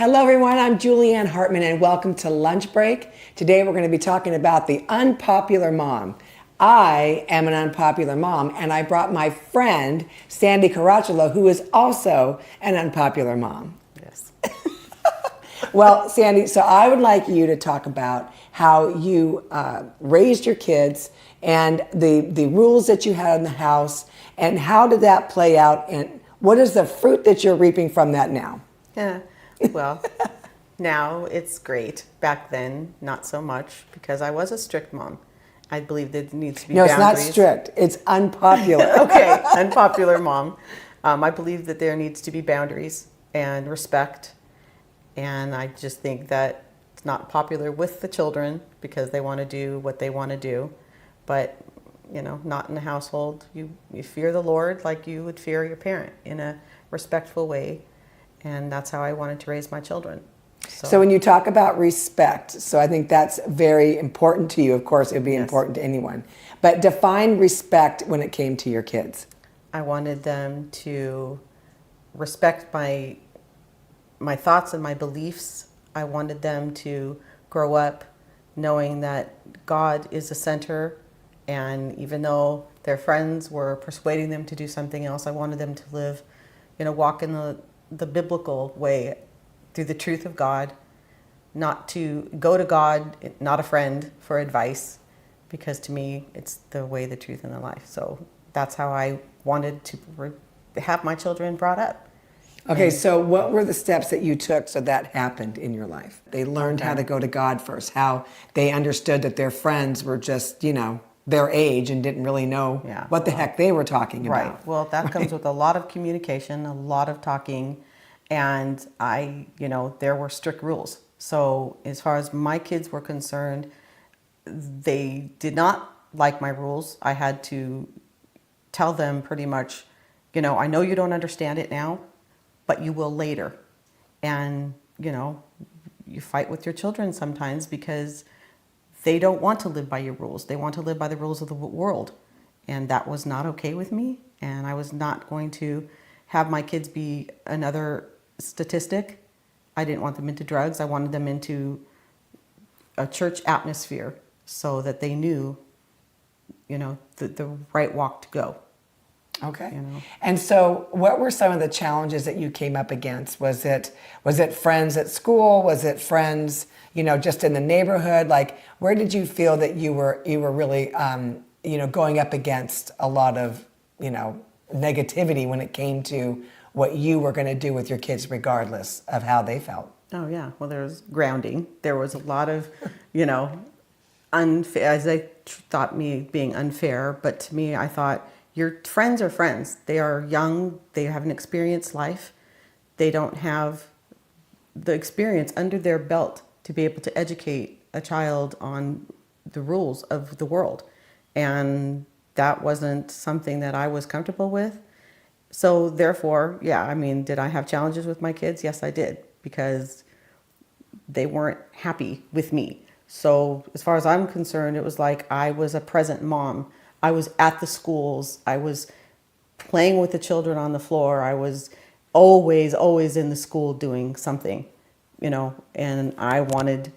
Hello everyone, I'm Julieann Hartman and welcome to Lunch Break. Today we're going to be talking about the unpopular mom. I am an unpopular mom and I brought my friend Sandy Caraccilo, who is also an unpopular mom. Yes. Well, Sandy, so I would like you to talk about how you raised your kids and the rules that you had in the house, and how did that play out, and what is the fruit that you're reaping from that now? Yeah. Well, now it's great. Back then, not so much, because I was a strict mom. I believe there needs to be boundaries. No, it's not strict. It's unpopular. Okay, unpopular mom. I believe that there needs to be boundaries and respect. And I just think that it's not popular with the children because they want to do what they want to do. But, not in the household. You fear the Lord like you would fear your parent in a respectful way. And that's how I wanted to raise my children. So when you talk about respect, so I think that's very important to you. Of course, it would be important to anyone. But define respect when it came to your kids. I wanted them to respect my thoughts and my beliefs. I wanted them to grow up knowing that God is the center. And even though their friends were persuading them to do something else, I wanted them to live, walk in the biblical way, through the truth of God, not to go to God, not a friend, for advice, because to me, it's the way, the truth, and the life. So that's how I wanted to have my children brought up. Okay, so what were the steps that you took so that happened in your life? They learned how to go to God first, how they understood that their friends were just, their age and didn't really know what the heck they were talking about. Right. Well, that comes with a lot of communication, a lot of talking, and there were strict rules. So as far as my kids were concerned, they did not like my rules. I had to tell them pretty much, I know you don't understand it now, but you will later. And, you fight with your children sometimes because they don't want to live by your rules. They want to live by the rules of the world. And that was not okay with me. And I was not going to have my kids be another statistic. I didn't want them into drugs. I wanted them into a church atmosphere so that they knew, the right walk to go. Okay. And so what were some of the challenges that you came up against? Was it friends at school? Was it friends, just in the neighborhood? Like, where did you feel that you were really, going up against a lot of, negativity when it came to what you were going to do with your kids, regardless of how they felt? Oh, yeah. Well, there was grounding. There was a lot of, unfair, as they thought me being unfair. But to me, I thought, your friends are friends. They are young. They haven't experienced life. They don't have the experience under their belt to be able to educate a child on the rules of the world. And that wasn't something that I was comfortable with. So therefore, did I have challenges with my kids? Yes, I did, because they weren't happy with me. So as far as I'm concerned, it was like I was a present mom. I was at the schools. I was playing with the children on the floor. I was always in the school doing something, and I wanted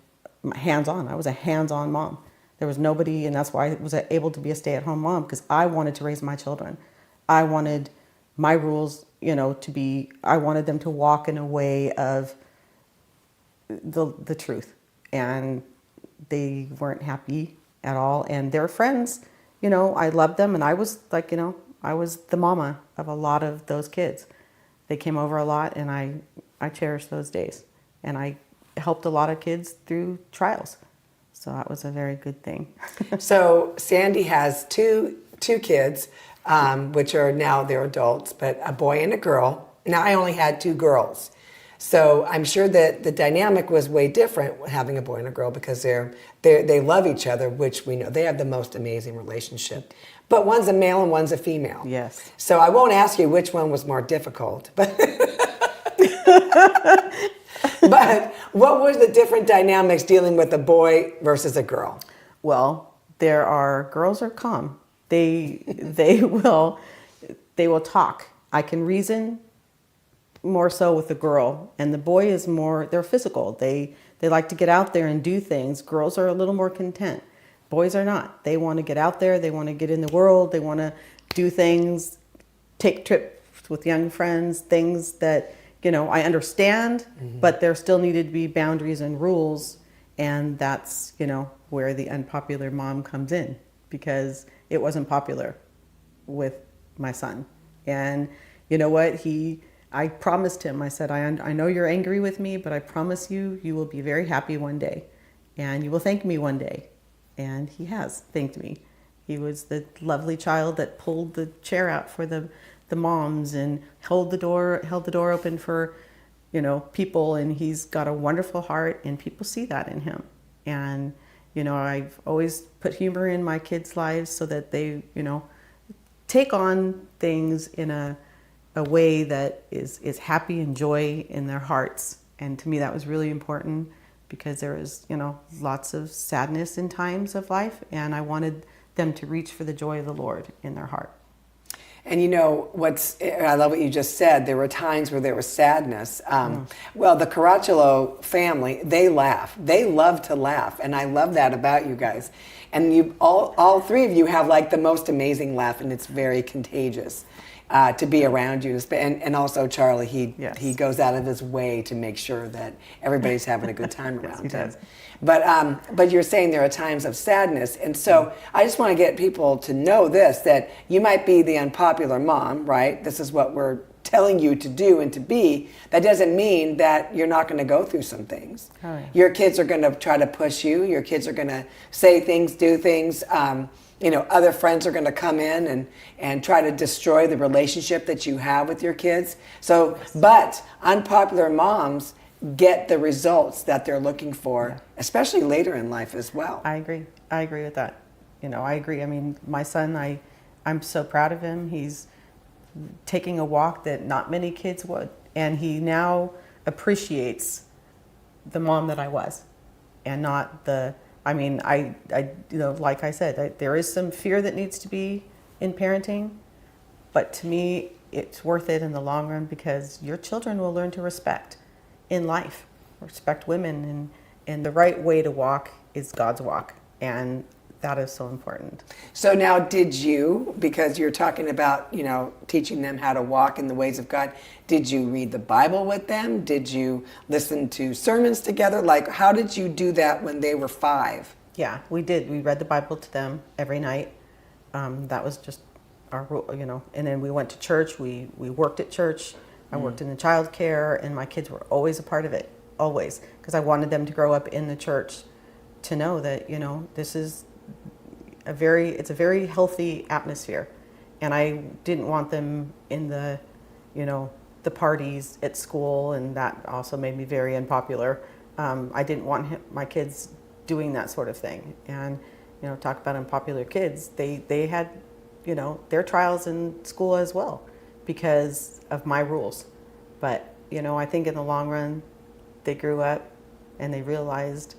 hands-on. I was a hands-on mom. There was nobody, and that's why I was able to be a stay-at-home mom, because I wanted to raise my children. I wanted my rules, I wanted them to walk in a way of the truth. And they weren't happy at all. And their friends, I loved them, and I was like, I was the mama of a lot of those kids. They came over a lot, and I cherished those days. And I helped a lot of kids through trials. So that was a very good thing. So Sandy has two kids, which are now they're adults, but a boy and a girl. Now I only had two girls. So I'm sure that the dynamic was way different having a boy and a girl, because they love each other, which we know. They have the most amazing relationship. But one's a male and one's a female. Yes. So I won't ask you which one was more difficult. But, but what were the different dynamics dealing with a boy versus a girl? Well, girls are calm. They will talk. I can reason more so with the girl, and the boy is more, they're physical. They like to get out there and do things. Girls are a little more content. Boys are not. They want to get out there. They want to get in the world. They want to do things, take trips with young friends, things that, I understand, but there still needed to be boundaries and rules. And that's, where the unpopular mom comes in, because it wasn't popular with my son. And you know what? I promised him, I said, I know you're angry with me, but I promise you, you will be very happy one day, and you will thank me one day. And he has thanked me. He was the lovely child that pulled the chair out for the moms and held the door open for, people. And he's got a wonderful heart, and people see that in him. And, I've always put humor in my kids' lives so that they, take on things in a way that is happy and joy in their hearts. And to me, that was really important, because there is, lots of sadness in times of life, and I wanted them to reach for the joy of the Lord in their heart. And I love what you just said. There were times where there was sadness. Well, the Caraccilo family, they laugh. They love to laugh, and I love that about you guys. And you, all three of you have like the most amazing laugh, and it's very contagious to be around you. And also Charlie, he goes out of his way to make sure that everybody's having a good time around him. Does. But you're saying there are times of sadness, and so I just want to get people to know this, that you might be the unpopular mom, right? This is what we're telling you to do and to be. That doesn't mean that you're not going to go through some things. Oh, yeah. Your kids are going to try to push you. Your kids are going to say things, do things. Other friends are going to come in and try to destroy the relationship that you have with your kids. So, but unpopular moms get the results that they're looking for, especially later in life as well. I agree with that. I agree. I mean, my son, I'm so proud of him. He's taking a walk that not many kids would, and he now appreciates the mom that I was, and not like I said, there is some fear that needs to be in parenting, but to me, it's worth it in the long run, because your children will learn to respect in life, respect women, and the right way to walk is God's walk, and that is so important. So now, did you, because you're talking about, teaching them how to walk in the ways of God, did you read the Bible with them? Did you listen to sermons together? Like, how did you do that when they were 5? Yeah, we did. We read the Bible to them every night. That was just our rule, and then we went to church. We worked at church. I worked in the child care, and my kids were always a part of it, always, because I wanted them to grow up in the church to know that, this is it's a very healthy atmosphere. And I didn't want them in the parties at school, and that also made me very unpopular. I didn't want my kids doing that sort of thing. And, talk about unpopular kids, they had, their trials in school as well, because of my rules. But, I think in the long run, they grew up and they realized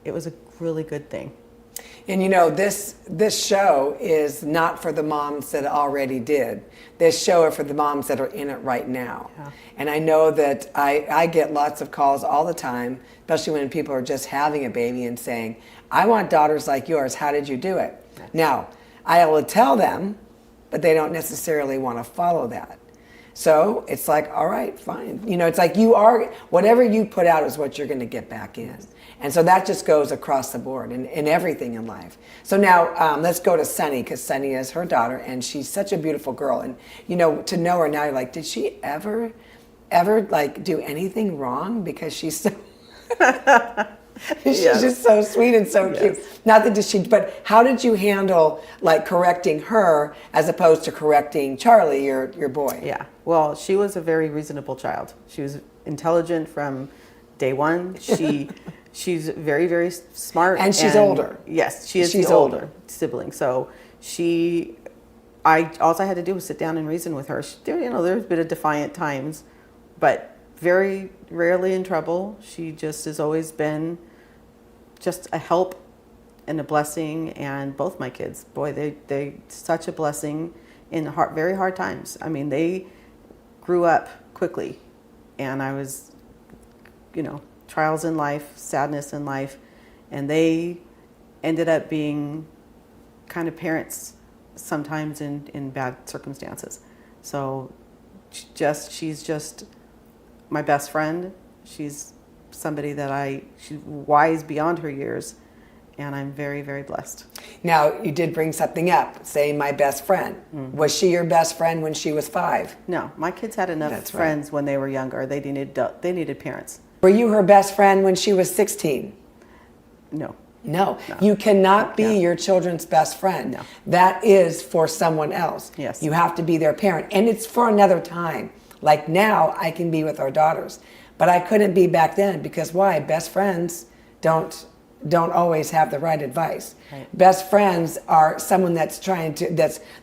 it was a really good thing. And this show is not for the moms that already did. This show is for the moms that are in it right now. Yeah. And I know that I get lots of calls all the time, especially when people are just having a baby and saying, I want daughters like yours. How did you do it? Yeah. Now, I will tell them, but they don't necessarily want to follow that. So it's like, all right, fine. It's like whatever you put out is what you're going to get back in. And so that just goes across the board in everything in life. So now let's go to Sunny, because Sunny is her daughter, and she's such a beautiful girl. And, to know her now, you're like, did she ever like do anything wrong? Because she's so... She's just so sweet and so cute. Not that but how did you handle like correcting her as opposed to correcting Charlie, your boy? Yeah, well, she was a very reasonable child. She was intelligent from day one. She's very, very smart. And she's older. Yes, she's the older sibling. So all I had to do was sit down and reason with her. There's been a defiant times, but very rarely in trouble. She just has always been just a help and a blessing. And both my kids, boy, they such a blessing in very hard times. I mean, they grew up quickly. And I was, trials in life, sadness in life, and they ended up being kind of parents sometimes in bad circumstances. So she's just my best friend. She's somebody that she's wise beyond her years, and I'm very, very blessed. Now, you did bring something up, saying my best friend. Mm-hmm. Was she your best friend when she was 5? No, my kids had enough friends when they were younger. They needed parents. Were you her best friend when she was 16? No. No, you cannot be your children's best friend. No. That is for someone else. Yes. You have to be their parent. And it's for another time. Like now, I can be with our daughters. But I couldn't be back then because why? Best friends don't always have the right advice. Right. Best friends are someone that's trying to,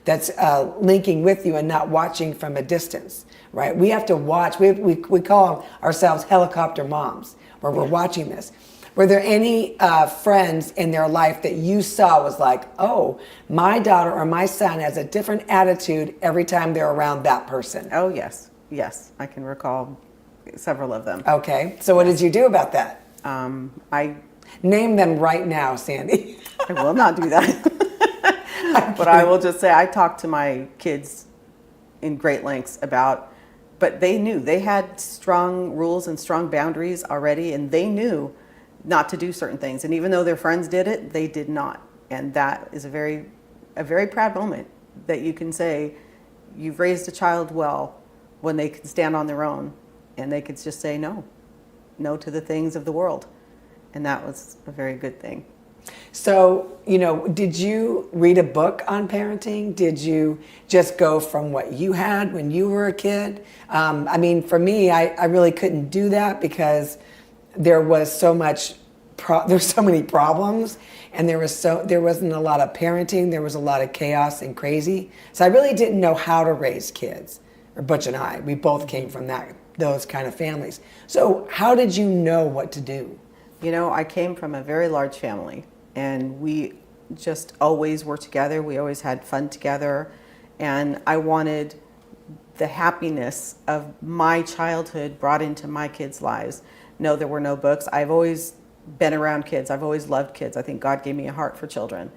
that's linking with you and not watching from a distance, right? We have to watch. We call ourselves helicopter moms, where we're watching this. Were there any friends in their life that you saw was like, oh, my daughter or my son has a different attitude every time they're around that person? Oh, yes. Yes, I can recall several of them. Okay. So what did you do about that? I Name them right now, Sandy. I will not do that. But I will just say I talked to my kids in great lengths but they knew. They had strong rules and strong boundaries already, and they knew not to do certain things. And even though their friends did it, they did not. And that is a very proud moment that you can say you've raised a child well when they can stand on their own and they could just say no to the things of the world. And that was a very good thing. So, did you read a book on parenting? Did you just go from what you had when you were a kid? For me, I really couldn't do that because there was so much, there's so many problems, and there wasn't a lot of parenting. There was a lot of chaos and crazy. So I really didn't know how to raise kids. Or Butch and I, we both came from those kind of families. So how did you know what to do? I came from a very large family, and we just always were together. We always had fun together, and I wanted the happiness of my childhood brought into my kids' lives. No, there were no books. I've always been around kids. I've always loved kids. I think God gave me a heart for children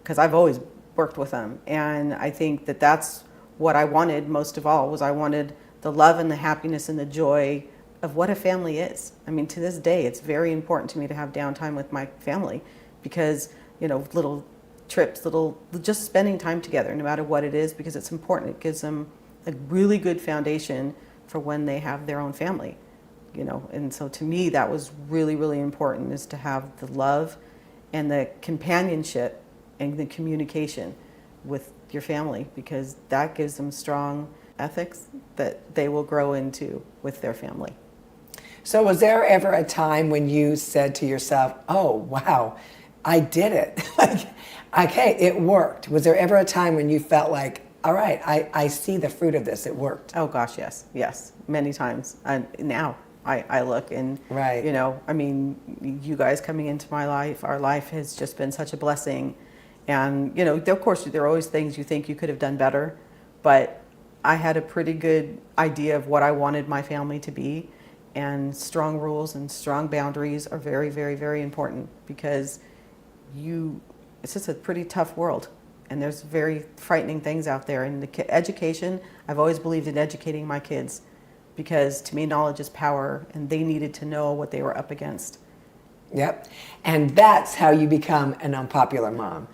because I've always worked with them. And I think that that's what I wanted most of all, was I wanted the love and the happiness and the joy of what a family is. To this day, it's very important to me to have downtime with my family because, little trips, just spending time together, no matter what it is, because it's important. It gives them a really good foundation for when they have their own family. And so to me, that was really, really important, is to have the love and the companionship and the communication with your family, because that gives them strong ethics that they will grow into with their family. So was there ever a time when you said to yourself, oh, wow, I did it. Okay, it worked. Was there ever a time when you felt like, all right, I see the fruit of this, it worked? Oh gosh, yes, many times. And now I look and, right. You guys coming into my life, our life has just been such a blessing. And, of course, there are always things you think you could have done better, but I had a pretty good idea of what I wanted my family to be. And strong rules and strong boundaries are very, very, very important because it's just a pretty tough world. And there's very frightening things out there. And education, I've always believed in educating my kids because to me, knowledge is power, and they needed to know what they were up against. Yep. And that's how you become an unpopular mom.